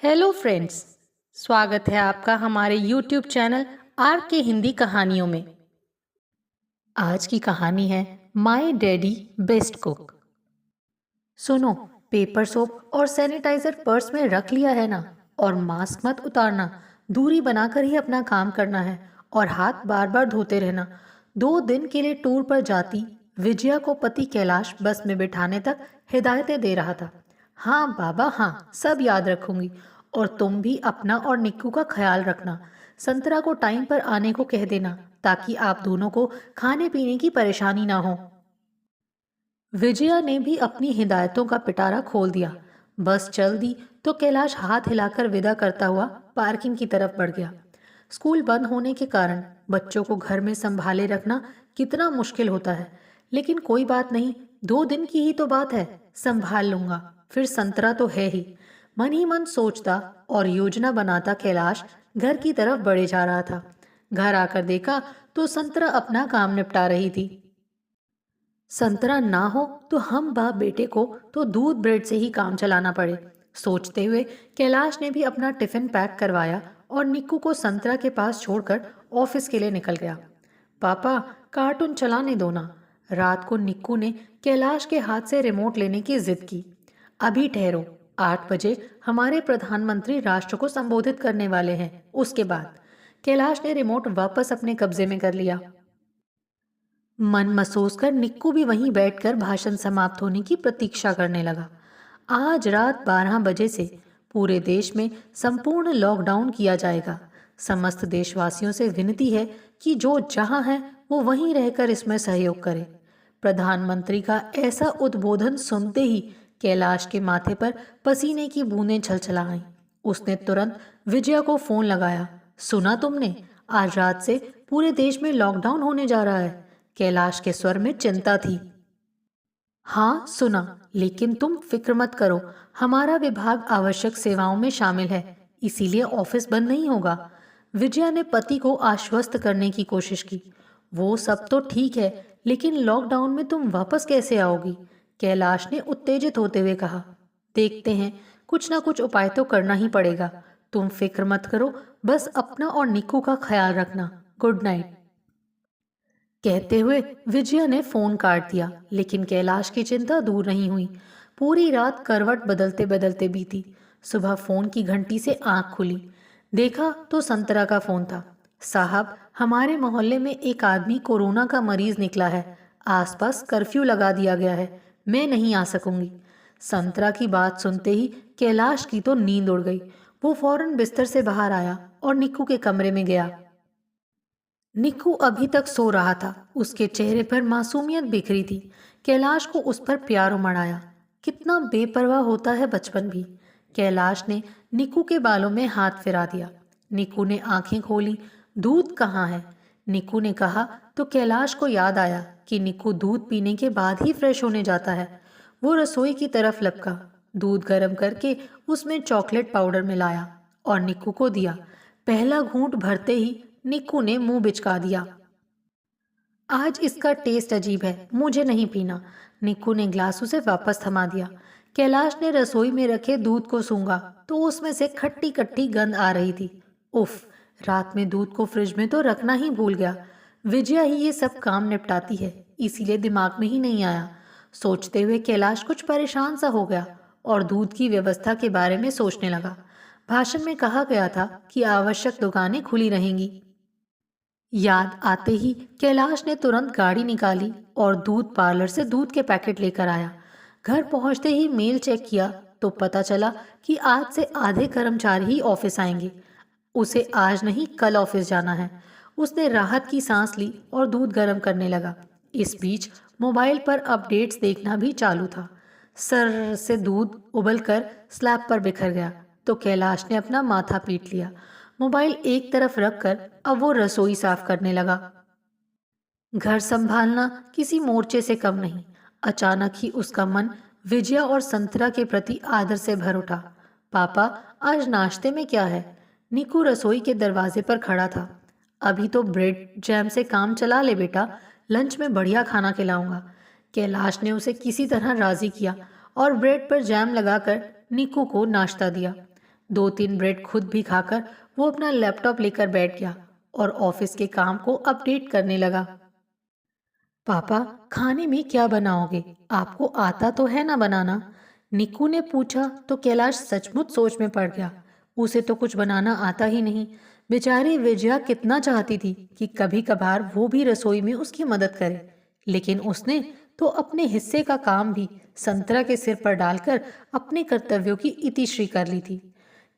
Hello friends. स्वागत है आपका हमारे यूट्यूब चैनल आर के हिंदी कहानियों में। आज की कहानी है माय डैडी बेस्ट कुक। सुनो, पेपर सोप और सैनिटाइजर पर्स में रख लिया है ना। और मास्क मत उतारना, दूरी बनाकर ही अपना काम करना है और हाथ बार बार धोते रहना। 2 दिन के लिए टूर पर जाती विजया को पति कैलाश बस में बिठाने तक हिदायतें दे रहा था। हाँ बाबा हाँ, सब याद रखूंगी। और तुम भी अपना और निक्कू का ख्याल रखना। संतरा को टाइम पर आने को कह देना ताकि आप दोनों को खाने पीने की परेशानी ना हो। विजया ने भी अपनी हिदायतों का पिटारा खोल दिया। बस चल दी तो कैलाश हाथ हिलाकर विदा करता हुआ पार्किंग की तरफ बढ़ गया। स्कूल बंद होने के कारण बच्चों को घर में संभाले रखना कितना मुश्किल होता है, लेकिन कोई बात नहीं, 2 दिन की ही तो बात है, संभाल लूंगा। फिर संतरा तो है ही मन सोचता और योजना बनाता कैलाश घर की तरफ बढ़े जा रहा था। घर आकर देखा तो संतरा अपना काम निपटा रही थी। संतरा ना हो तो हम बाप बेटे को तो दूध ब्रेड से ही काम चलाना पड़े, सोचते हुए कैलाश ने भी अपना टिफिन पैक करवाया और निक्कू को संतरा के पास छोड़कर ऑफिस के लिए निकल गया। पापा, कार्टून चलाने दो ना। रात को निक्कू ने कैलाश के हाथ से रिमोट लेने की जिद की। अभी ठहरो, 8 बजे हमारे प्रधानमंत्री राष्ट्र को संबोधित करने वाले हैं, उसके बाद। कैलाश ने रिमोट वापस अपने कब्जे में कर लिया। मन मसोस कर निक्कू भी वहीं बैठकर भाषण समाप्त होने की प्रतीक्षा करने लगा। आज रात 12 बजे से पूरे देश में संपूर्ण लॉकडाउन किया जाएगा। समस्त देशवासियों से विनती है कि जो जहां है वो वहीं रहकर इसमें सहयोग करे। प्रधानमंत्री का ऐसा उद्बोधन सुनते ही कैलाश के माथे पर पसीने की बूंदें छलछला आईं। उसने तुरंत विजया को फोन लगाया। सुना तुमने? आज रात से पूरे देश में लॉकडाउन होने जा रहा है। कैलाश के स्वर में चिंता थी। हाँ सुना, लेकिन तुम फिक्र मत करो, हमारा विभाग आवश्यक सेवाओं में शामिल है, इसीलिए ऑफिस बंद नहीं होगा। विजया ने पति को आश्वस्त करने की कोशिश की। वो सब तो ठीक है, लेकिन लॉकडाउन में तुम वापस कैसे आओगी? कैलाश ने उत्तेजित होते हुए कहा। देखते हैं, कुछ ना कुछ उपाय तो करना ही पड़ेगा। तुम फिक्र मत करो, बस अपना और निक्कू का ख्याल रखना। Good night. कहते हुए विजया ने फोन काट दिया, लेकिन कैलाश की चिंता दूर नहीं हुई। पूरी रात करवट बदलते बदलते बीती। सुबह फोन की घंटी से आंख खुली, देखा तो संतरा का फोन था। साहब, हमारे मोहल्ले में एक आदमी कोरोना का मरीज निकला है, आसपास कर्फ्यू लगा दिया गया है, मैं नहीं आ सकूंगी। संतरा की बात सुनते ही कैलाश की तो नींद उड़ गई। वो फौरन बिस्तर से बाहर आया और निक्कू के कमरे में गया। निक्कू अभी तक सो रहा था, उसके चेहरे पर मासूमियत बिखरी थी। कैलाश को उस पर प्यार उमड़ आया। कितना बेपरवाह होता है बचपन भी। कैलाश ने निक्कू के बालों में हाथ फिरा दिया। निक्कू ने आंखें खोली। दूध कहाँ है? निक्कू ने कहा तो कैलाश को याद आया कि निक्कू दूध पीने के बाद ही फ्रेश होने जाता है। वो रसोई की तरफ लपका, दूध गर्म करके उसमें चॉकलेट पाउडर मिलाया और निक्कू को दिया। पहला घूंट भरते ही निक्कू ने मुंह बिचका दिया। आज इसका टेस्ट अजीब है, मुझे नहीं पीना। निक्कू ने ग्लास उसे वापस थमा दिया। कैलाश ने रसोई में रखे दूध को सूंघा तो उसमें से खट्टी खट्टी गंध आ रही थी। उफ, रात में दूध को फ्रिज में तो रखना ही भूल गया। विजया ही ये सब काम निपटाती है, इसीलिए दिमाग में ही नहीं आया। सोचते हुए कैलाश कुछ परेशान सा हो गया और दूध की व्यवस्था के बारे में सोचने लगा। भाषण में कहा गया था कि आवश्यक दुकानें खुली रहेंगी। याद आते ही कैलाश ने तुरंत गाड़ी निकाली और दूध पार्लर से दूध के पैकेट लेकर आया। घर पहुंचते ही मेल चेक किया तो पता चला कि आज से आधे कर्मचारी ही ऑफिस आएंगे। उसे आज नहीं कल ऑफिस जाना है। उसने राहत की सांस ली और दूध गर्म करने लगा। इस बीच मोबाइल पर अपडेट्स देखना भी चालू था। सर से दूध उबलकर स्लैब पर बिखर गया तो कैलाश ने अपना माथा पीट लिया। मोबाइल एक तरफ रखकर अब वो रसोई साफ करने लगा। घर संभालना किसी मोर्चे से कम नहीं। अचानक ही उसका मन विजया और संतरा के प्रति आदर से भर उठा। पापा, आज नाश्ते में क्या है? निकू रसोई के दरवाजे पर खड़ा था। अभी तो ब्रेड जैम से काम चला ले बेटा, लंच में बढ़िया खाना खिलाऊंगा। कैलाश ने उसे किसी तरह राजी किया और ब्रेड पर जैम लगाकर निकू को नाश्ता दिया। 2-3 ब्रेड खुद भी खाकर वो अपना लैपटॉप लेकर बैठ गया और ऑफिस के काम को अपडेट करने लगा। पापा, खाने में क्या बनाओगे? आपको आता तो है ना बनाना? निक्कू ने पूछा तो कैलाश सचमुच सोच में पड़ गया। उसे तो कुछ बनाना आता ही नहीं। बेचारी विजया कितना चाहती थी कि कभी कभार वो भी रसोई में उसकी मदद करे, लेकिन उसने तो अपने हिस्से का काम भी संतरा के सिर पर डालकर अपने कर्तव्यों की इतिश्री कर ली थी।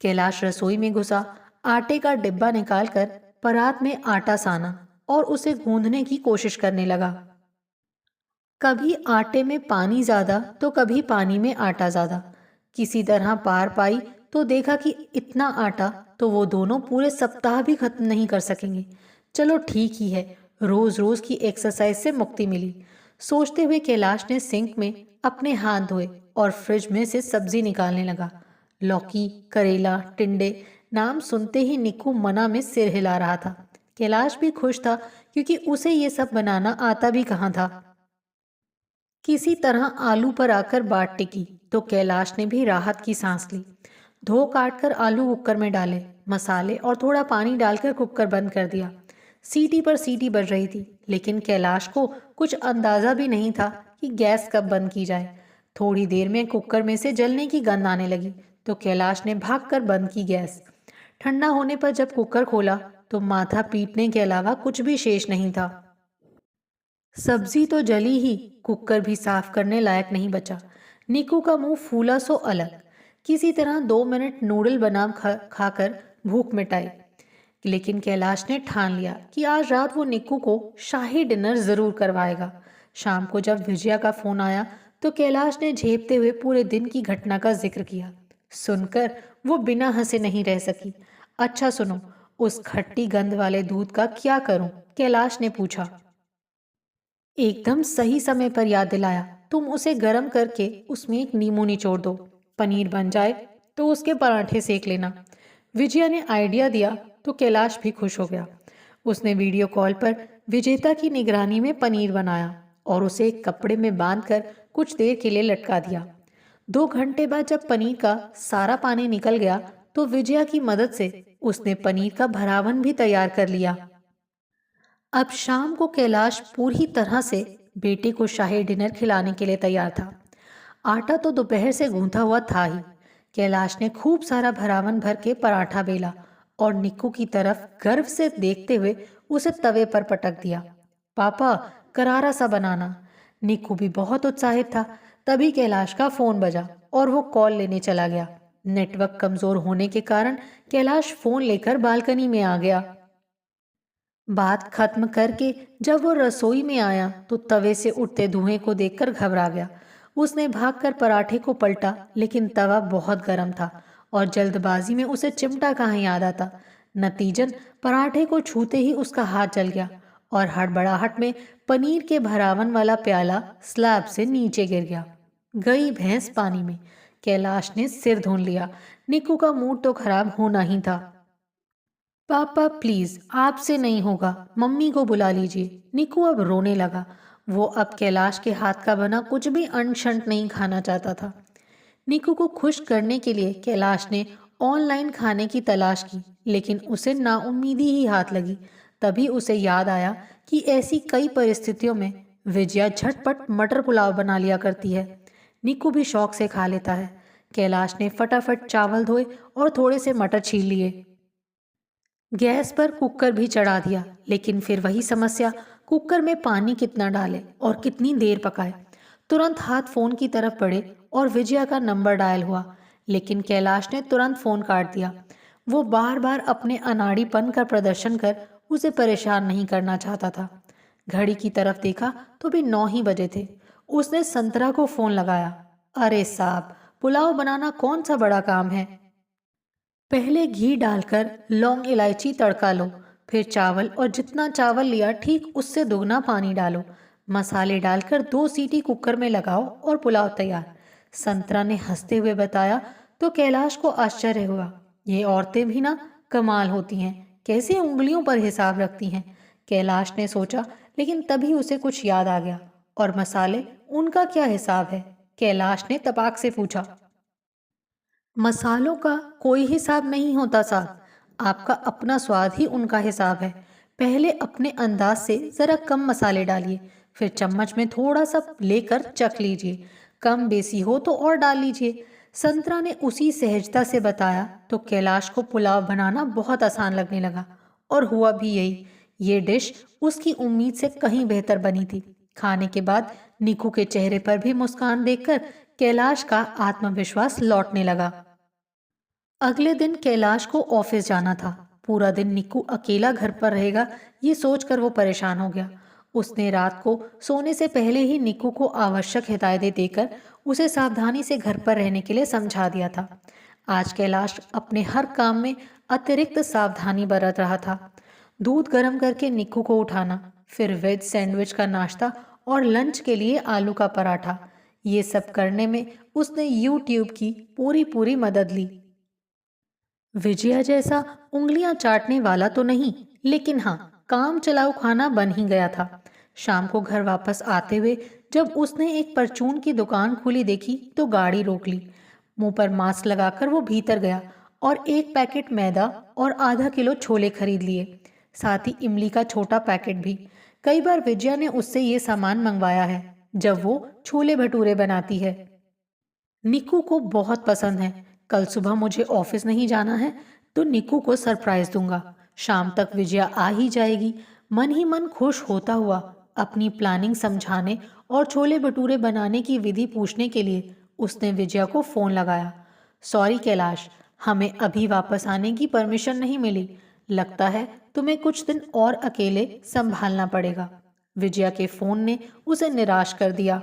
कैलाश रसोई में घुसा, आटे का डिब्बा निकालकर परात में आटा साना और उसे गूंदने की कोशिश करने लगा। कभी आटे में पानी ज्यादा तो कभी पानी में आटा ज्यादा। किसी तरह पार पाई तो देखा कि इतना आटा तो वो दोनों पूरे सप्ताह भी खत्म नहीं कर सकेंगे। चलो ठीक ही है, रोज रोज की एक्सरसाइज से मुक्ति मिली, सोचते हुए कैलाश ने सिंक में अपने हाथ धोए और फ्रिज में से सब्जी निकालने लगा। लौकी, करेला, टिंडे नाम सुनते ही निक्कू मना में सिर हिला रहा था। कैलाश भी खुश था क्योंकि उसे ये सब बनाना आता भी कहाँ था। किसी तरह आलू पर आकर बात टिकी तो कैलाश ने भी राहत की सांस ली। धो काट कर आलू कुकर में डाले, मसाले और थोड़ा पानी डालकर कुकर बंद कर दिया। सीटी पर सीटी बज रही थी, लेकिन कैलाश को कुछ अंदाजा भी नहीं था कि गैस कब बंद की जाए। थोड़ी देर में कुकर में से जलने की गंध आने लगी तो कैलाश ने भागकर बंद की गैस। ठंडा होने पर जब कुकर खोला तो माथा पीटने के अलावा कुछ भी शेष नहीं था। सब्जी तो जली ही, कुकर भी साफ करने लायक नहीं बचा। निकू का मुंह फूला सो अलग। किसी तरह 2 मिनट नूडल बनाम खाकर भूख मिटाई, लेकिन कैलाश ने ठान लिया कि आज रात वो निक्कू को शाही डिनर जरूर करवाएगा। शाम को जब विजया का फोन आया तो कैलाश ने झेपते हुए पूरे दिन की घटना का जिक्र किया। सुनकर वो बिना हंसे नहीं रह सकी। अच्छा सुनो, उस खट्टी गंध वाले दूध का क्या करूं? कैलाश ने पूछा। एकदम सही समय पर याद दिलाया। तुम उसे गर्म करके उसमें एक नींबू निचोड़ दो। पनीर बन जाए तो उसके पराठे सेक लेना। विजया ने आइडिया दिया तो कैलाश भी खुश हो गया। उसने वीडियो कॉल पर विजेता की निगरानी में पनीर बनाया और उसे एक कपड़े में बांधकर कुछ देर के लिए लटका दिया। 2 घंटे बाद जब पनीर का सारा पानी निकल गया तो विजया की मदद से उसने पनीर का भरावन भी तैयार कर लिया। अब शाम को कैलाश पूरी तरह से बेटे को शाही डिनर खिलाने के लिए तैयार था। आटा तो दोपहर से गूंथा हुआ था ही। कैलाश ने खूब सारा भरावन भर के पराठा बेला और निक्कू की तरफ गर्व से देखते हुए उसे तवे पर पटक दिया। पापा, करारा सा बनाना। निक्कू भी बहुत उत्साहित था। तभी कैलाश का फोन बजा और वो कॉल लेने चला गया। नेटवर्क कमजोर होने के कारण कैलाश फोन लेकर बालकनी में आ गया। बात खत्म करके जब वो रसोई में आया तो तवे से उठते धुएं को देखकर घबरा गया। उसने भागकर पराठे को पलटा, लेकिन तवा बहुत गर्म था और जल्दबाजी में उसे चिमटा कहाँ याद आता। नतीजन पराठे को छूते ही उसका हाथ जल गया और हड़बड़ाहट में पनीर के भरावन वाला प्याला स्लैब से नीचे गिर गया। गई भैंस पानी में। कैलाश ने सिर धुन लिया। निक्कू का मूड तो खराब होना ही था। पापा प्लीज, आपसे नहीं होगा, मम्मी को बुला लीजिए। निकू अब रोने लगा। वो अब कैलाश के हाथ का बना कुछ भी अनशंट नहीं खाना चाहता था। निकू को खुश करने के लिए कैलाश ने ऑनलाइन खाने की तलाश की, लेकिन उसे नाउम्मीदी ही हाथ लगी। तभी उसे याद आया कि ऐसी कई परिस्थितियों में विजया झटपट मटर पुलाव बना लिया करती है। निकू भी शौक से खा लेता है। कैलाश ने फटाफट चावल धोए और थोड़े से मटर छील लिए। गैस पर कुकर भी चढ़ा दिया, लेकिन फिर वही समस्या, कुकर में पानी कितना डालें और कितनी देर पकाए। तुरंत हाथ फोन की तरफ बढ़े और विजया का नंबर डायल हुआ, लेकिन कैलाश ने तुरंत फोन काट दिया। वो बार बार अपने अनाड़ीपन का प्रदर्शन कर उसे परेशान नहीं करना चाहता था। घड़ी की तरफ देखा तो भी 9 ही बजे थे। उसने संतरा को फोन लगाया। अरे साहब, पुलाव बनाना कौन सा बड़ा काम है। पहले घी डालकर लौंग इलायची तड़का लो, फिर चावल और जितना चावल लिया ठीक उससे दुगना पानी डालो। मसाले डालकर 2 सीटी कुकर में लगाओ और पुलाव तैयार। संतरा ने हंसते हुए बताया तो कैलाश को आश्चर्य हुआ। ये औरतें भी ना कमाल होती हैं, कैसे उंगलियों पर हिसाब रखती हैं। कैलाश ने सोचा, लेकिन तभी उसे कुछ याद आ गया। और मसाले, उनका क्या हिसाब है? कैलाश ने तपाक से पूछा। मसालों का कोई हिसाब नहीं होता साहब, आपका अपना स्वाद ही उनका हिसाब है। पहले अपने अंदाज से ज़रा कम मसाले डालिए, फिर चम्मच में थोड़ा सा लेकर चख लीजिए। कम बेसी हो तो और डाल लीजिए। संतरा ने उसी सहजता से बताया तो कैलाश को पुलाव बनाना बहुत आसान लगने लगा। और हुआ भी यही। ये डिश उसकी उम्मीद से कहीं बेहतर बनी थी। खाने के बाद निकू के चेहरे पर भी मुस्कान देखकर कैलाश का आत्मविश्वास लौटने लगा। अगले दिन कैलाश को ऑफिस जाना था। पूरा दिन निक्कू अकेला घर पर रहेगा, ये सोचकर वो परेशान हो गया। उसने रात को सोने से पहले ही निक्कू को आवश्यक हिदायतें देकर उसे सावधानी से घर पर रहने के लिए समझा दिया था। आज कैलाश अपने हर काम में अतिरिक्त सावधानी बरत रहा था। दूध गर्म करके निक्कू को उठाना, फिर वेज सैंडविच का नाश्ता और लंच के लिए आलू का पराठा, ये सब करने में उसने यूट्यूब की पूरी पूरी मदद ली। विजया जैसा उंगलियां चाटने वाला तो नहीं, लेकिन हाँ, काम चलाऊ खाना बन ही गया था। शाम को घर वापस आते हुए जब उसने एक परचून की दुकान खुली देखी तो गाड़ी रोक ली। मुंह पर मास्क लगाकर वो भीतर गया और एक पैकेट मैदा और आधा किलो छोले खरीद लिए। साथ ही इमली का छोटा पैकेट भी। कई बार विजया ने उससे ये सामान मंगवाया है जब वो छोले भटूरे बनाती है। निक्कू को बहुत पसंद है। कल सुबह मुझे ऑफिस नहीं जाना है तो निक्कू को सरप्राइज दूंगा। शाम तक विजया आ ही जाएगी। मन ही मन खुश होता हुआ अपनी प्लानिंग समझाने और छोले भटूरे बनाने की विधि पूछने के लिए उसने विजया को फोन लगाया। सॉरी कैलाश, हमें अभी वापस आने की परमिशन नहीं मिली। लगता है तुम्हें कुछ दिन और अकेले संभालना पड़ेगा। विजया के फोन ने उसे निराश कर दिया।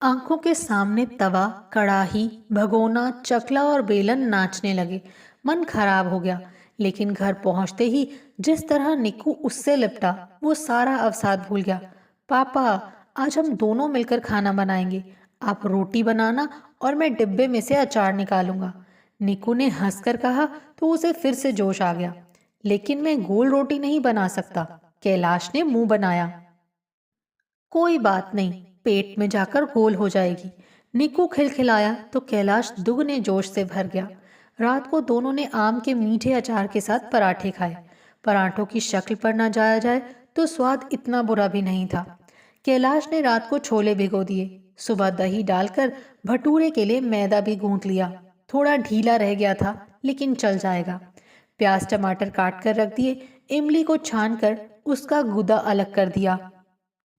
आंखों के सामने तवा, कढ़ाही, भगोना, चकला और बेलन नाचने लगे। मन खराब हो गया। लेकिन घर पहुंचते ही जिस तरह निक्कू उससे लिपटा, वो सारा अवसाद भूल गया। पापा, आज हम दोनों मिलकर खाना बनाएंगे। आप रोटी बनाना और मैं डिब्बे में से अचार निकालूंगा। निक्कू ने हंसकर कहा तो उसे फिर से जोश आ गया। लेकिन मैं गोल रोटी नहीं बना सकता, कैलाश ने मुंह बनाया। कोई बात नहीं, पेट में जाकर गोल हो जाएगी। निक्कू खिलखिलाया तो कैलाश दुगने जोश से भर गया। रात को दोनों ने आम के मीठे अचार के साथ पराठे खाए। पराठों की शक्ल पर ना जाया जाए तो स्वाद इतना बुरा भी नहीं था। कैलाश ने रात को छोले भिगो दिए। सुबह दही डालकर भटूरे के लिए मैदा भी गूंथ लिया। थोड़ा ढीला रह गया था लेकिन चल जाएगा। प्याज टमाटर काट कर रख दिए। इमली को छान कर उसका गुदा अलग कर दिया।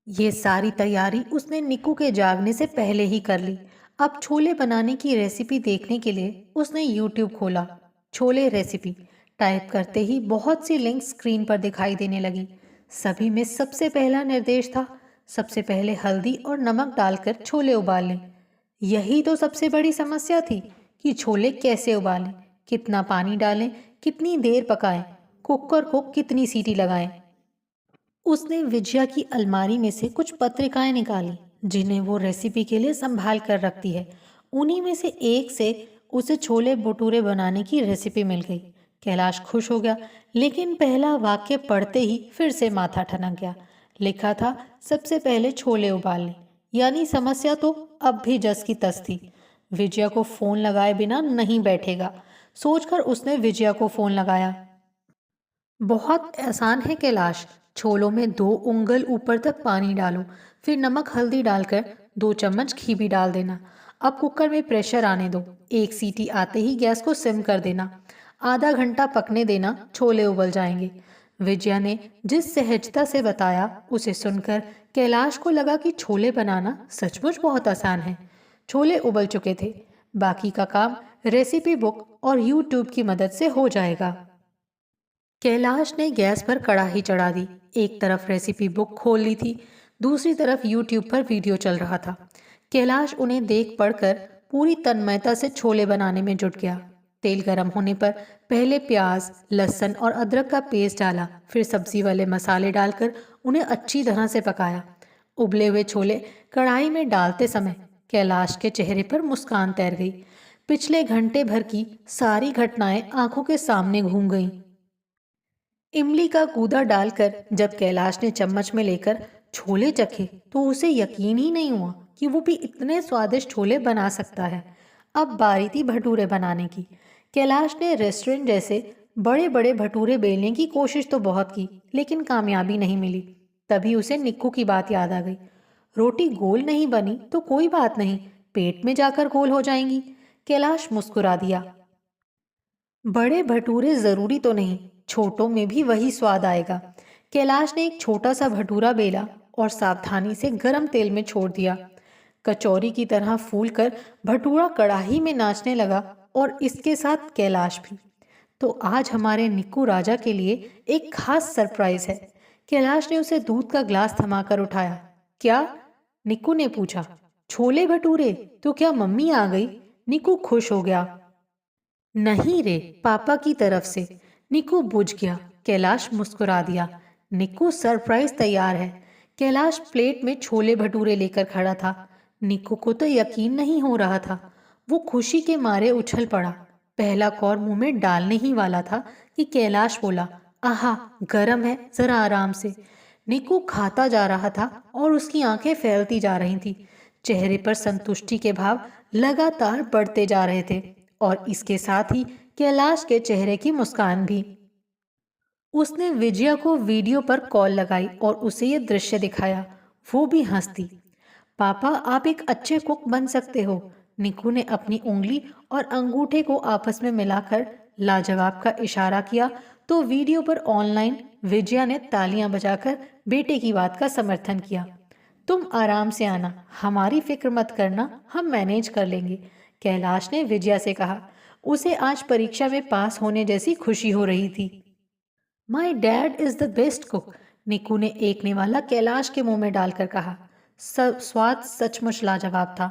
ये सारी तैयारी उसने निक्कू के जागने से पहले ही कर ली। अब छोले बनाने की रेसिपी देखने के लिए उसने यूट्यूब खोला। छोले रेसिपी टाइप करते ही बहुत सी लिंक स्क्रीन पर दिखाई देने लगी। सभी में सबसे पहला निर्देश था, सबसे पहले हल्दी और नमक डालकर छोले उबाल लें। यही तो सबसे बड़ी समस्या थी कि छोले कैसे उबालें, कितना पानी डालें, कितनी देर पकाएं, कुकर को कितनी सीटी लगाएं। उसने विजया की अलमारी में से कुछ पत्रिकाएं निकाली जिन्हें वो रेसिपी के लिए संभाल कर रखती है। उन्हीं में से एक से उसे छोले भटूरे बनाने की रेसिपी मिल गई। कैलाश खुश हो गया, लेकिन पहला वाक्य पढ़ते ही फिर से माथा ठनक गया। लिखा था सबसे पहले छोले उबाल लें, यानी समस्या तो अब भी जस की तस थी। विजया को फोन लगाए बिना नहीं बैठेगा, सोचकर उसने विजया को फोन लगाया। बहुत आसान है कैलाश। छोलों में 2 उंगल ऊपर तक पानी डालो, फिर नमक हल्दी डालकर 2 चम्मच घी भी डाल देना। अब कुकर में प्रेशर आने दो। एक सीटी आते ही गैस को सिम कर देना। आधा घंटा पकने देना, छोले उबल जाएंगे। विजया ने जिस सहजता से बताया उसे सुनकर कैलाश को लगा कि छोले बनाना सचमुच बहुत आसान है। छोले उबल चुके थे। बाकी का काम रेसिपी बुक और यूट्यूब की मदद से हो जाएगा। कैलाश ने गैस पर कढ़ाई चढ़ा दी। एक तरफ रेसिपी बुक खोल ली थी, दूसरी तरफ यूट्यूब पर वीडियो चल रहा था। कैलाश उन्हें देख पढ़कर पूरी तन्मयता से छोले बनाने में जुट गया। तेल गर्म होने पर पहले प्याज, लहसुन और अदरक का पेस्ट डाला, फिर सब्जी वाले मसाले डालकर उन्हें अच्छी तरह से पकाया। उबले हुए छोले कढ़ाई में डालते समय कैलाश के चेहरे पर मुस्कान तैर गई। पिछले घंटे भर की सारी घटनाएं आंखों के सामने घूम गईं। इमली का गूदा डालकर जब कैलाश ने चम्मच में लेकर छोले चखे तो उसे यकीन ही नहीं हुआ कि वो भी इतने स्वादिष्ट छोले बना सकता है। अब बारी थी भटूरे बनाने की। कैलाश ने रेस्टोरेंट जैसे बड़े बड़े भटूरे बेलने की कोशिश तो बहुत की, लेकिन कामयाबी नहीं मिली। तभी उसे निक्कू की बात याद आ गई। रोटी गोल नहीं बनी तो कोई बात नहीं, पेट में जाकर गोल हो जाएंगी। कैलाश मुस्कुरा दिया। बड़े भटूरे जरूरी तो नहीं, छोटों में भी वही स्वाद आएगा। कैलाश ने एक छोटा सा भटूरा बेला और सावधानी से गरम तेल में छोड़ दिया। कचौरी की तरह फूलकर भटूरा कढ़ाई में नाचने लगा, और इसके साथ कैलाश भी। तो आज हमारे निक्कू राजा के लिए एक खास सरप्राइज है। कैलाश ने उसे दूध का ग्लास थमाकर उठाया। क्या? निक्कू ने पूछा। छोले भटूरे? तो क्या मम्मी आ गई? निक्कू खुश हो गया। नहीं रे, पापा की तरफ से। निक्कू बुझ गया। कैलाश मुस्कुरा दिया। निक्कू, सरप्राइज तैयार है। कैलाश प्लेट में छोले भटूरे लेकर खड़ा था। निक्कू को तो यकीन नहीं हो रहा था। वो खुशी के मारे उछल पड़ा। पहला कौर मुंह में डालने ही वाला था कि कैलाश बोला, आहा, गरम है, जरा आराम से। निक्कू खाता जा रहा था और उसकी आंखें फैलती जा रही थी। चेहरे पर संतुष्टि के भाव लगातार बढ़ते जा रहे थे, और इसके साथ ही कैलाश के चेहरे की मुस्कान भी। उसने विजया को वीडियो पर कॉल लगाई और उसे ये दृश्य दिखाया। वो भी हंसती। पापा, आप एक अच्छे कुक बन सकते हो। निक्कू ने अपनी उंगली और अंगूठे को आपस में मिलाकर लाजवाब का इशारा किया, तो वीडियो पर ऑनलाइन विजया ने तालियां बजाकर बेटे की बात का समर्थन किया। तुम आराम से आना, हमारी फिक्र मत करना, हम मैनेज कर लेंगे, कैलाश ने विजया से कहा। उसे आज परीक्षा में पास होने जैसी खुशी हो रही थी। My dad is the best cook, निक्कू ने एक निवाला कैलाश के मुंह में डालकर कहा। स्वाद सचमुच लाजवाब था।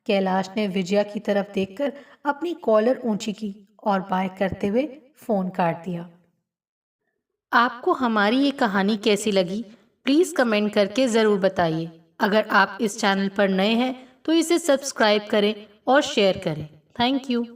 कैलाश ने विजया की तरफ देखकर अपनी कॉलर ऊंची की और बाय करते हुए फोन काट दिया। आपको हमारी ये कहानी कैसी लगी, प्लीज़ कमेंट करके ज़रूर बताइए। अगर आप इस चैनल पर नए हैं तो इसे सब्सक्राइब करें और शेयर करें। Thank you.